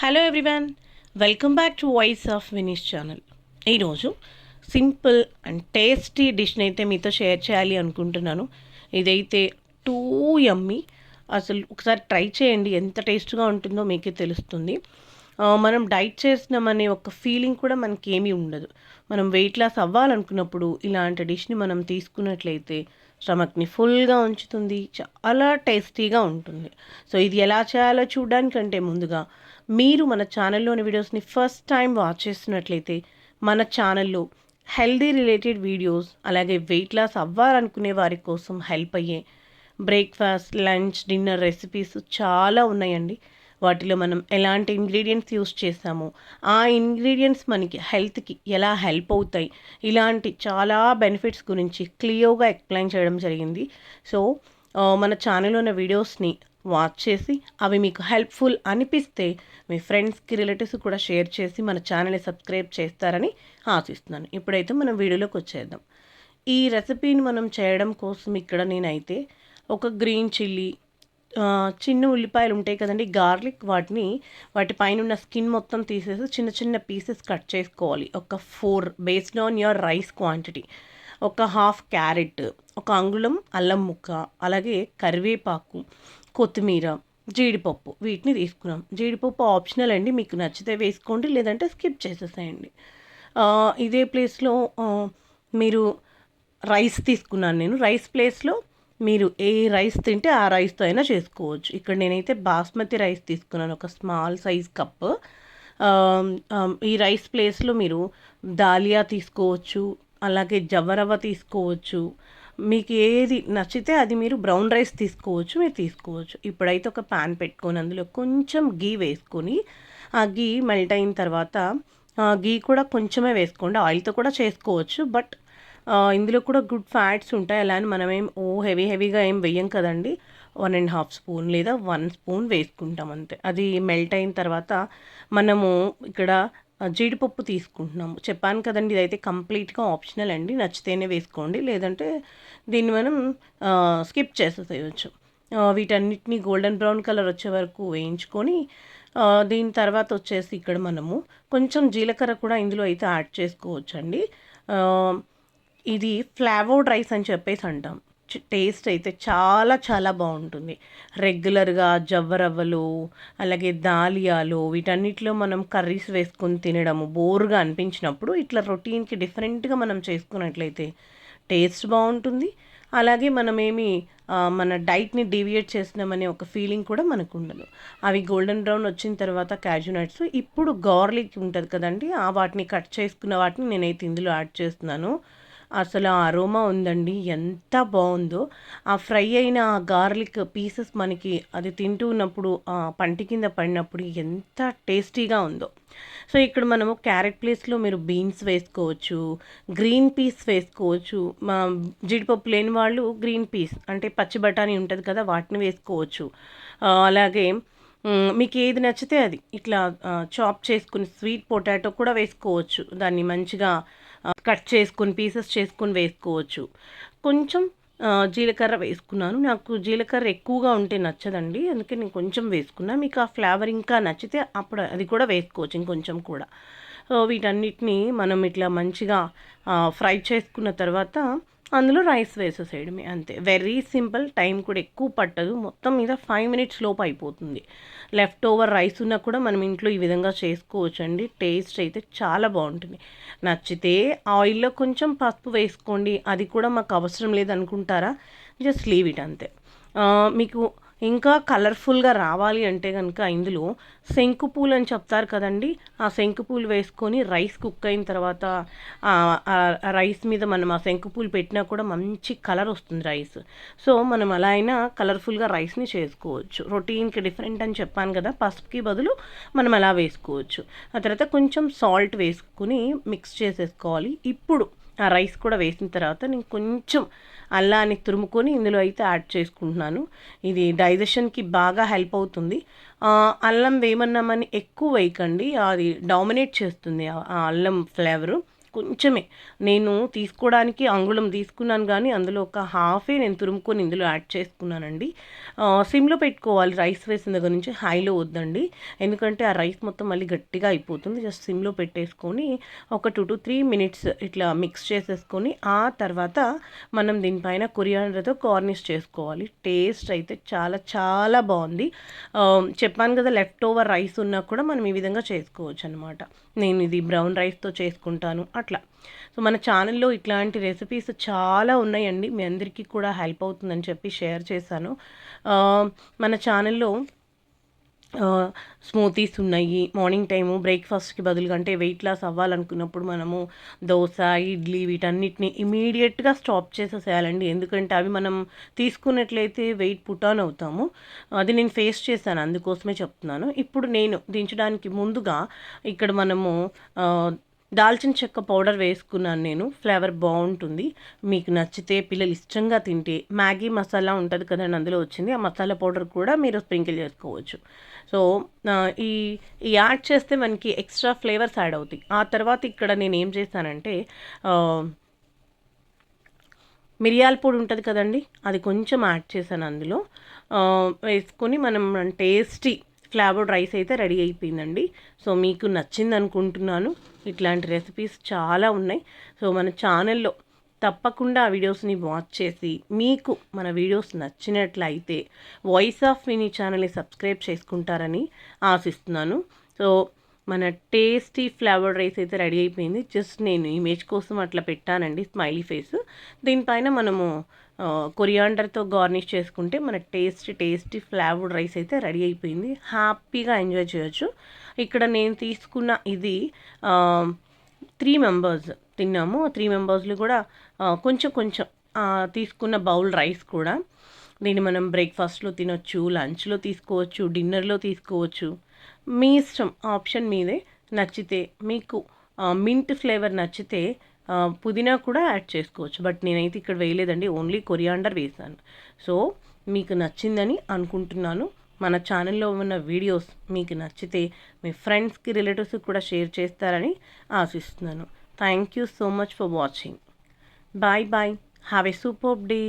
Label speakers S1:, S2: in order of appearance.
S1: Hello everyone, welcome back to voice of Vineesh channel. ఈరోజు simple and tasty డిష్ని అయితే మీతో share చేయాలి అనుకుంటున్నాను. ఇదైతే టూ యమ్మీ. అసలు ఒకసారి ట్రై చేయండి, ఎంత టేస్ట్గా ఉంటుందో మీకే తెలుస్తుంది. మనం డైట్ చేస్తున్నామనే ఒక ఫీలింగ్ కూడా మనకి ఏమీ ఉండదు. మనం వెయిట్ లాస్ అవ్వాలనుకున్నప్పుడు ఇలాంటి డిష్ని మనం తీసుకున్నట్లయితే స్టమక్ని ఫుల్గా ఉంచుతుంది, చాలా టేస్టీగా ఉంటుంది. సో ఇది ఎలా చేయాలో చూడడానికంటే ముందుగా మీరు మన ఛానల్లోని వీడియోస్ని ఫస్ట్ టైం వాచ్ చేస్తున్నట్లయితే మన ఛానల్లో హెల్దీ రిలేటెడ్ వీడియోస్, అలాగే వెయిట్ లాస్ అవ్వాలనుకునే వారి కోసం హెల్ప్ అయ్యే బ్రేక్ఫాస్ట్, లంచ్, డిన్నర్ రెసిపీస్ చాలా ఉన్నాయండి. వాటిలో మనం ఎలాంటి ఇంగ్రీడియంట్స్ యూస్ చేస్తామో, ఆ ఇంగ్రీడియంట్స్ మనకి హెల్త్కి ఎలా హెల్ప్ అవుతాయి, ఇలాంటి చాలా బెనిఫిట్స్ గురించి క్లియర్గా ఎక్స్ప్లెయిన్ చేయడం జరిగింది. సో మన ఛానల్లో ఉన్న వీడియోస్ని వాచ్ చేసి అవి మీకు హెల్ప్ఫుల్ అనిపిస్తే మీ ఫ్రెండ్స్కి, రిలేటివ్స్కి కూడా షేర్ చేసి మన ఛానల్ని సబ్స్క్రైబ్ చేస్తారని ఆశిస్తున్నాను. ఇప్పుడైతే మనం వీడియోలోకి వచ్చేద్దాం. ఈ రెసిపీని మనం చేయడం కోసం ఇక్కడ నేనైతే ఒక గ్రీన్ చిల్లీ, చిన్న ఉల్లిపాయలు ఉంటాయి కదండి, గార్లిక్, వాటి పైన ఉన్న స్కిన్ మొత్తం తీసేసి చిన్న చిన్న పీసెస్ కట్ చేసుకోవాలి. ఒక 4 based on your rice quantity. ఒక హాఫ్ క్యారెట్, ఒక అంగుళం అల్లం ముక్క, అలాగే కరివేపాకు, కొత్తిమీర, జీడిపప్పు, వీటిని తీసుకున్నాం. జీడిపప్పు ఆప్షనల్ అండి, మీకు నచ్చితే వేసుకోండి, లేదంటే స్కిప్ చేసేసేయండి. ఇదే ప్లేస్లో మీరు రైస్ తీసుకున్నాను నేను. రైస్ ప్లేస్లో మీరు ఏ రైస్ తింటే ఆ రైస్తో అయినా చేసుకోవచ్చు. ఇక్కడ నేనైతే బాస్మతి రైస్ తీసుకున్నాను, ఒక స్మాల్ సైజ్ కప్. ఈ రైస్ ప్లేస్లో మీరు దాలియా తీసుకోవచ్చు, అలాగే జవ్వరవ్వ తీసుకోవచ్చు. మీకు ఏది నచ్చితే అది మీరు బ్రౌన్ రైస్ తీసుకోవచ్చు. ఇప్పుడైతే ఒక ప్యాన్ పెట్టుకొని అందులో కొంచెం గీ వేసుకొని, ఆ గీ మెల్ట్ అయిన తర్వాత గీ కూడా కొంచెమే వేసుకోండి. ఆయిల్తో కూడా చేసుకోవచ్చు, బట్ ఇందులో కూడా గుడ్ ఫ్యాట్స్ ఉంటాయి. అలా అని మనం ఏం హెవీగా ఏం వేయం కదండి. 1.5 స్పూన్ లేదా 1 స్పూన్ వేసుకుంటాం అంతే. అది మెల్ట్ అయిన తర్వాత మనము ఇక్కడ జీడిపప్పు తీసుకుంటున్నాము. చెప్పాను కదండి, ఇదైతే కంప్లీట్గా ఆప్షనల్ అండి, నచ్చితేనే వేసుకోండి, లేదంటే దీన్ని మనం స్కిప్ చేసేసేయచ్చు. వీటన్నిటిని గోల్డెన్ బ్రౌన్ కలర్ వచ్చే వరకు వేయించుకొని, దీని తర్వాత వచ్చేసి ఇక్కడ మనము కొంచెం జీలకర్ర కూడా ఇందులో అయితే యాడ్ చేసుకోవచ్చండి. ఇది ఫ్లేవర్డ్ రైస్ అని చెప్పేసి అంటాం. టేస్ట్ అయితే చాలా చాలా బాగుంటుంది. రెగ్యులర్గా జవ్వరవ్వలు, అలాగే దాలియాలు, వీటన్నిటిలో మనం కర్రీస్ వేసుకొని తినడము బోరుగా అనిపించినప్పుడు ఇట్లా రొటీన్కి డిఫరెంట్గా మనం చేసుకున్నట్లయితే టేస్ట్ బాగుంటుంది. అలాగే మనమేమి మన డైట్ని డీవియేట్ చేస్తున్నామనే ఒక ఫీలింగ్ కూడా మనకు ఉండదు. అవి గోల్డెన్ బ్రౌన్ వచ్చిన తర్వాత క్యాజూ నట్స్, ఇప్పుడు గార్లిక్ ఉంటుంది కదండి, వాటిని కట్ చేసుకున్న వాటిని నేనైతే ఇందులో యాడ్ చేస్తున్నాను. అసలు ఆ అరోమా ఉందండి, ఎంత బాగుందో. ఆ ఫ్రై అయిన ఆ గార్లిక్ పీసెస్ మనకి అది తింటూ ఉన్నప్పుడు పంటి కింద పడినప్పుడు ఎంత టేస్టీగా ఉందో. సో ఇక్కడ మనము క్యారెట్ ప్లేస్లో మీరు బీన్స్ వేసుకోవచ్చు, గ్రీన్ పీస్ వేసుకోవచ్చు. జీడిపప్పు లేని వాళ్ళు గ్రీన్ పీస్ అంటే పచ్చి బఠానీ ఉంటుంది కదా, వాటిని వేసుకోవచ్చు. అలాగే మీకు ఏది నచ్చితే అది ఇట్లా చాప్ చేసుకుని స్వీట్ పొటాటో కూడా వేసుకోవచ్చు. దాన్ని మంచిగా కట్ చేసుకొని పీసెస్ చేసుకొని వేసుకోవచ్చు. కొంచెం జీలకర్ర వేసుకున్నాను. నాకు జీలకర్ర ఎక్కువగా ఉంటే నచ్చదండి, అందుకే నేను కొంచెం వేసుకున్నా. మీకు ఆ ఫ్లేవర్ ఇంకా నచ్చితే అప్పుడు అది కూడా వేసుకోవచ్చు, ఇంకొంచెం కూడా. వీటన్నిటిని మనం ఇట్లా మంచిగా ఫ్రై చేసుకున్న తర్వాత అందులో రైస్ వేసేసేయడమే, అంతే. వెరీ సింపుల్, టైం కూడా ఎక్కువ పట్టదు. మొత్తం మీద 5 మినిట్స్ లోపు అయిపోతుంది. లెఫ్ట్ ఓవర్ రైస్ ఉన్నా కూడా మనం ఇంట్లో ఈ విధంగా చేసుకోవచ్చు అండి. టేస్ట్ అయితే చాలా బాగుంటుంది. నచ్చితే ఆయిల్లో కొంచెం పసుపు వేసుకోండి, అది కూడా మాకు అవసరం లేదనుకుంటారా, జస్ట్ లీవ్ ఇట్ అంతే. మీకు ఇంకా కలర్ఫుల్గా రావాలి అంటే కనుక ఇందులో శంకుపూలు అని చెప్తారు కదండి, ఆ శంకుపూలు వేసుకొని రైస్ కుక్ అయిన తర్వాత రైస్ మీద మనం ఆ శంకుపూలు పెట్టినా కూడా మంచి కలర్ వస్తుంది రైస్. సో మనం అలా అయినా కలర్ఫుల్గా రైస్ని చేసుకోవచ్చు. రొటీన్కి డిఫరెంట్ అని చెప్పాను కదా, పసుపుకి బదులు మనం అలా వేసుకోవచ్చు. ఆ తర్వాత కొంచెం సాల్ట్ వేసుకుని మిక్స్ చేసేసుకోవాలి. ఇప్పుడు ఆ రైస్ కూడా వేసిన తర్వాత నేను కొంచెం అల్లాన్ని తురుముకొని ఇందులో అయితే యాడ్ చేసుకుంటున్నాను. ఇది డైజెషన్కి బాగా హెల్ప్ అవుతుంది. అల్లం వేయమన్నామని ఎక్కువ వేయకండి, అది డామినేట్ చేస్తుంది ఆ అల్లం ఫ్లేవరు. కొంచెమే, నేను తీసుకోవడానికి అంగుళం తీసుకున్నాను కానీ అందులో ఒక హాఫే నేను తురుముకొని ఇందులో యాడ్ చేసుకున్నానండి. సిమ్లో పెట్టుకోవాలి రైస్ వేసిన దగ్గర నుంచి, హైలో వద్దండి, ఎందుకంటే ఆ రైస్ మొత్తం మళ్ళీ గట్టిగా అయిపోతుంది. జస్ట్ సిమ్లో పెట్టేసుకొని ఒక 2 to 3 minutes ఇట్లా మిక్స్ చేసేసుకొని ఆ తర్వాత మనం దీనిపైన కొరియాండర్తో గార్నిష్ చేసుకోవాలి. టేస్ట్ అయితే చాలా చాలా బాగుంది. చెప్పాను కదా, లెఫ్ట్ ఓవర్ రైస్ ఉన్నా కూడా మనం ఈ విధంగా చేసుకోవచ్చు అనమాట. నేను ఇది బ్రౌన్ రైస్తో చేసుకుంటాను అట్లా. సో మన ఛానల్లో ఇట్లాంటి రెసిపీస్ చాలా ఉన్నాయండి, మీ అందరికీ కూడా హెల్ప్ అవుతుందని చెప్పి షేర్ చేశాను. మన ఛానల్లో స్మూతీస్ ఉన్నాయి. మార్నింగ్ టైము బ్రేక్ఫాస్ట్కి బదులుగా, అంటే వెయిట్ లాస్ అవ్వాలనుకున్నప్పుడు మనము దోశ, ఇడ్లీ వీటన్నిటిని ఇమీడియట్గా స్టాప్ చేసేసేయాలండి. ఎందుకంటే అవి మనం తీసుకున్నట్లయితే వెయిట్ పుట్ ఆన్ అవుతాము. అది నేను ఫేస్ చేశాను, అందుకోసమే చెప్తున్నాను. ఇప్పుడు నేను దించడానికి ముందుగా ఇక్కడ మనము దాల్చిన చెక్క పౌడర్ వేసుకున్నాను నేను, ఫ్లేవర్ బాగుంటుంది. మీకు నచ్చితే పిల్లలు ఇష్టంగా తింటే మ్యాగీ మసాలా ఉంటుంది కదండి, అందులో వచ్చింది ఆ మసాలా పౌడర్ కూడా మీరు స్ప్రింకిల్ చేసుకోవచ్చు. సో ఈ యాడ్ చేస్తే మనకి ఎక్స్ట్రా ఫ్లేవర్స్ యాడ్ అవుతాయి. ఆ తర్వాత ఇక్కడ నేను ఏం చేశానంటే మిరియాల పొడి ఉంటుంది కదండి, అది కొంచెం యాడ్ చేశాను అందులో. వేసుకొని మనం టేస్టీ ఫ్లేవర్డ్ రైస్ అయితే రెడీ అయిపోయిందండి. సో మీకు నచ్చింది అనుకుంటున్నాను. ఇట్లాంటి రెసిపీస్ చాలా ఉన్నాయి. సో మన ఛానల్లో తప్పకుండా ఆ వీడియోస్ని వాచ్ చేసి మీకు మన వీడియోస్ నచ్చినట్లయితే వాయిస్ ఆఫ్ వినీ ఛానల్ని సబ్స్క్రైబ్ చేసుకుంటారని ఆశిస్తున్నాను. సో మన టేస్టీ ఫ్లేవర్డ్ రైస్ అయితే రెడీ అయిపోయింది. జస్ట్ నేను ఇమేజ్ కోసం అట్లా పెట్టానండి స్మైలీ ఫేస్. దీనిపైన మనము కొరియాండర్తో గార్నిష్ చేసుకుంటే మన టేస్టీ ఫ్లేవర్డ్ రైస్ అయితే రెడీ అయిపోయింది. హ్యాపీగా ఎంజాయ్ చేయొచ్చు. ఇక్కడ నేను తీసుకున్న ఇది 3 మెంబర్స్ తిన్నాము. 3 మెంబర్స్లో కూడా కొంచెం కొంచెం తీసుకున్న బౌల్ రైస్ కూడా. దీన్ని మనం బ్రేక్ఫాస్ట్లో తినొచ్చు, లంచ్లో తీసుకోవచ్చు, డిన్నర్లో తీసుకోవచ్చు, మీ ఇష్టం, ఆప్షన్ మీదే. నచ్చితే మీకు మింట్ ఫ్లేవర్ నచ్చితే పుదీనా కూడా యాడ్ చేసుకోవచ్చు, బట్ నేనైతే ఇక్కడ వేయలేదండి, ఓన్లీ కొరియాండర్ వేసాను. సో మీకు నచ్చిందని అనుకుంటున్నాను. మన ఛానల్లో ఉన్న వీడియోస్ మీకు నచ్చితే మీ ఫ్రెండ్స్కి, రిలేటివ్స్కి కూడా షేర్ చేస్తారని ఆశిస్తున్నాను. Thank you so much for watching. Bye bye. Have a superb day.